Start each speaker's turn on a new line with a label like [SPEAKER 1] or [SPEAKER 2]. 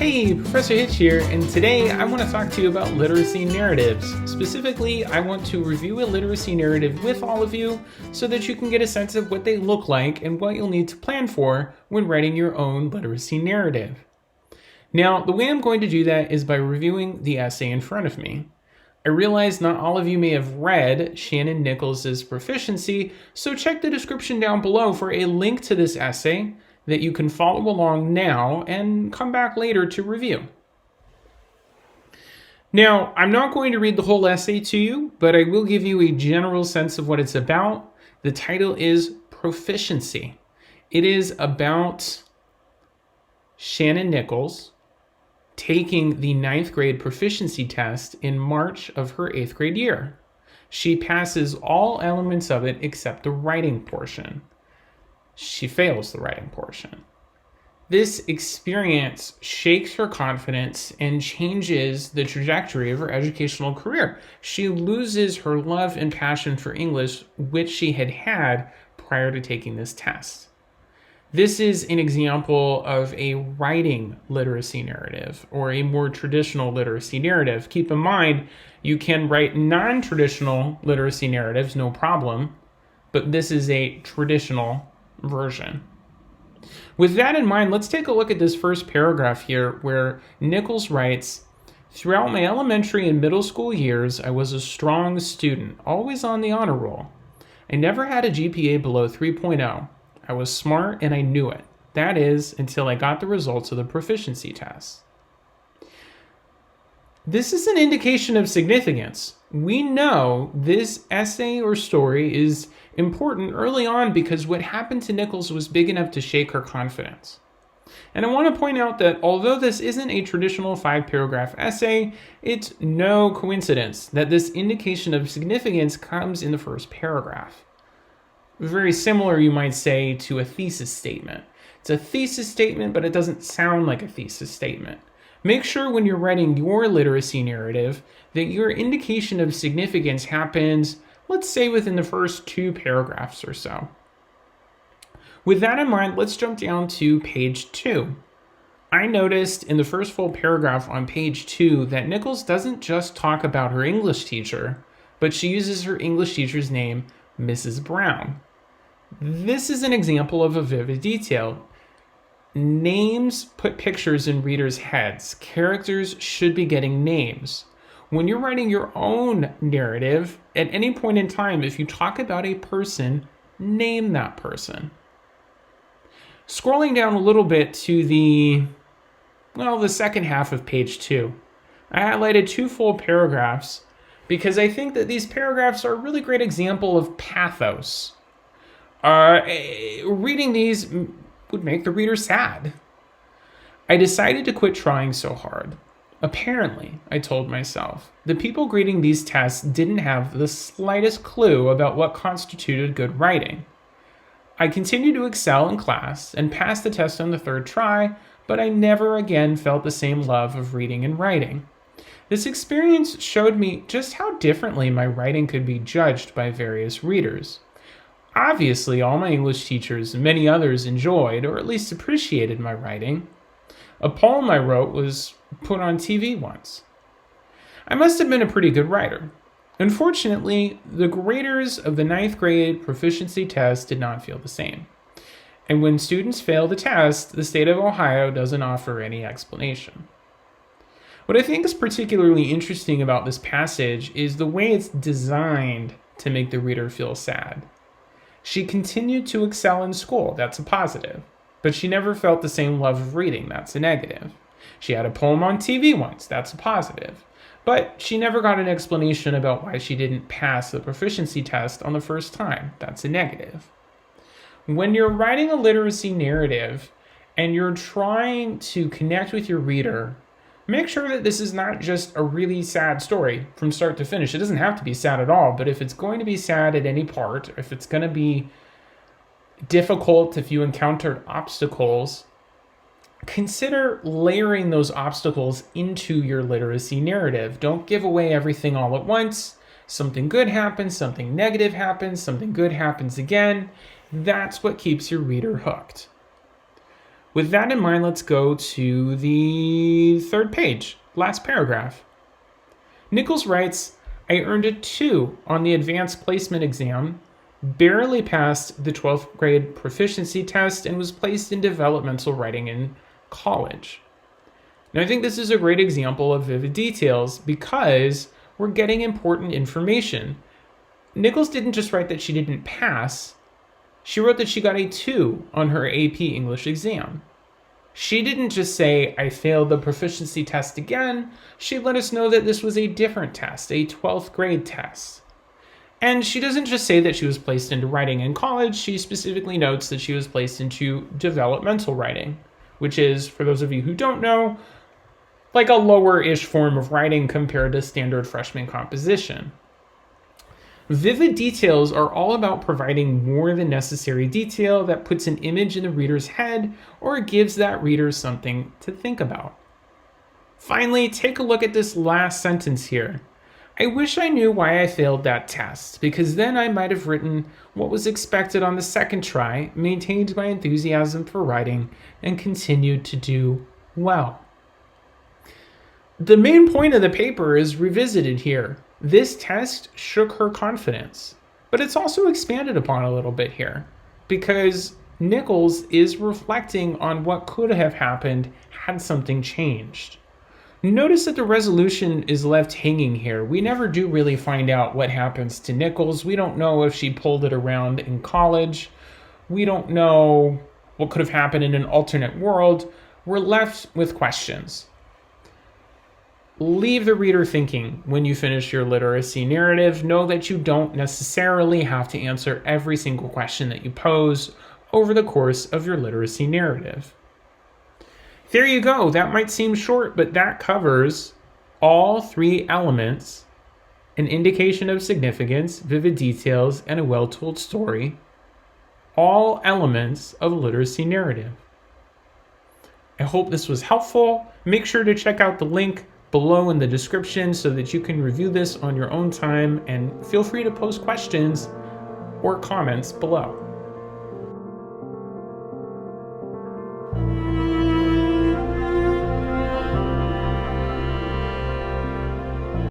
[SPEAKER 1] Hey, Professor Hitch here, and today I want to talk to you about literacy narratives. Specifically, I want to review a literacy narrative with all of you so that you can get a sense of what they look like and what you'll need to plan for when writing your own literacy narrative. Now, the way I'm going to do that is by reviewing the essay in front of me. I realize not all of you may have read Shannon Nichols' Proficiency, so check the description down below for a link to this essay that you can follow along now and come back later to review. Now, I'm not going to read the whole essay to you, but I will give you a general sense of what it's about. The title is Proficiency. It is about Shannon Nichols taking the 9th grade proficiency test in March of her 8th grade year. She passes all elements of it except the writing portion. She fails the writing portion. This experience shakes her confidence and changes the trajectory of her educational career. She loses her love and passion for English, which she had had prior to taking this test. This is an example of a writing literacy narrative or a more traditional literacy narrative. Keep in mind, you can write non-traditional literacy narratives, no problem, but this is a traditional version. With that in mind, let's take a look at this first paragraph here where Nichols writes, "Throughout my elementary and middle school years, I was a strong student, always on the honor roll. I never had a GPA below 3.0. I was smart and I knew it. That is, until I got the results of the proficiency test." This is an indication of significance. We know this essay or story is important early on because what happened to Nichols was big enough to shake her confidence. And I want to point out that although this isn't a traditional 5-paragraph essay, it's no coincidence that this indication of significance comes in the first paragraph. Very similar, you might say, to a thesis statement. It's a thesis statement, but it doesn't sound like a thesis statement. Make sure when you're writing your literacy narrative that your indication of significance happens, let's say, within the first 2 paragraphs or so. With that in mind, let's jump down to page 2. I noticed in the first full paragraph on page 2 that Nichols doesn't just talk about her English teacher, but she uses her English teacher's name, Mrs. Brown. This is an example of a vivid detail. Names put pictures in readers' heads. Characters should be getting names. When you're writing your own narrative, at any point in time, if you talk about a person, name that person. Scrolling down a little bit to the second half of page 2, I highlighted 2 full paragraphs because I think that these paragraphs are a really great example of pathos. Reading these would make the reader sad. I decided to quit trying so hard. Apparently, I told myself, the people grading these tests didn't have the slightest clue about what constituted good writing. I continued to excel in class and passed the test on the 3rd try, but I never again felt the same love of reading and writing. This experience showed me just how differently my writing could be judged by various readers. Obviously, all my English teachers and many others enjoyed, or at least appreciated, my writing. A poem I wrote was put on TV once. I must have been a pretty good writer. Unfortunately, the graders of the 9th grade proficiency test did not feel the same. And when students fail the test, the state of Ohio doesn't offer any explanation. What I think is particularly interesting about this passage is the way it's designed to make the reader feel sad. She continued to excel in school, that's a positive, but she never felt the same love of reading, that's a negative. She had a poem on TV once, that's a positive, but she never got an explanation about why she didn't pass the proficiency test on the first time, that's a negative. When you're writing a literacy narrative and you're trying to connect with your reader, make sure that this is not just a really sad story from start to finish. It doesn't have to be sad at all, but if it's going to be sad at any part, or if it's going to be difficult if you encountered obstacles, consider layering those obstacles into your literacy narrative. Don't give away everything all at once. Something good happens, something negative happens, something good happens again. That's what keeps your reader hooked. With that in mind, let's go to the third page, last paragraph. Nichols writes, I earned a 2 on the advanced placement exam, barely passed the 12th grade proficiency test, and was placed in developmental writing in college. Now, I think this is a great example of vivid details because we're getting important information. Nichols didn't just write that she didn't pass, she wrote that she got a 2 on her AP English exam. She didn't just say, I failed the proficiency test again. She let us know that this was a different test, a 12th grade test. And she doesn't just say that she was placed into writing in college, she specifically notes that she was placed into developmental writing, which is, for those of you who don't know, like a lower-ish form of writing compared to standard freshman composition. Vivid details are all about providing more than necessary detail that puts an image in the reader's head or gives that reader something to think about. Finally, take a look at this last sentence here. I wish I knew why I failed that test, because then I might have written what was expected on the second try, maintained my enthusiasm for writing, and continued to do well. The main point of the paper is revisited here. This test shook her confidence, but it's also expanded upon a little bit here because Nichols is reflecting on what could have happened had something changed. Notice that the resolution is left hanging here. We never do really find out what happens to Nichols. We don't know if she pulled it around in college. We don't know what could have happened in an alternate world. We're left with questions. Leave the reader thinking when you finish your literacy narrative. Know that you don't necessarily have to answer every single question that you pose over the course of your literacy narrative. There you go. That might seem short, but that covers all 3 elements: an indication of significance, vivid details, and a well-told story. All elements of a literacy narrative. I hope this was helpful. Make sure to check out the link below in the description so that you can review this on your own time, and feel free to post questions or comments below.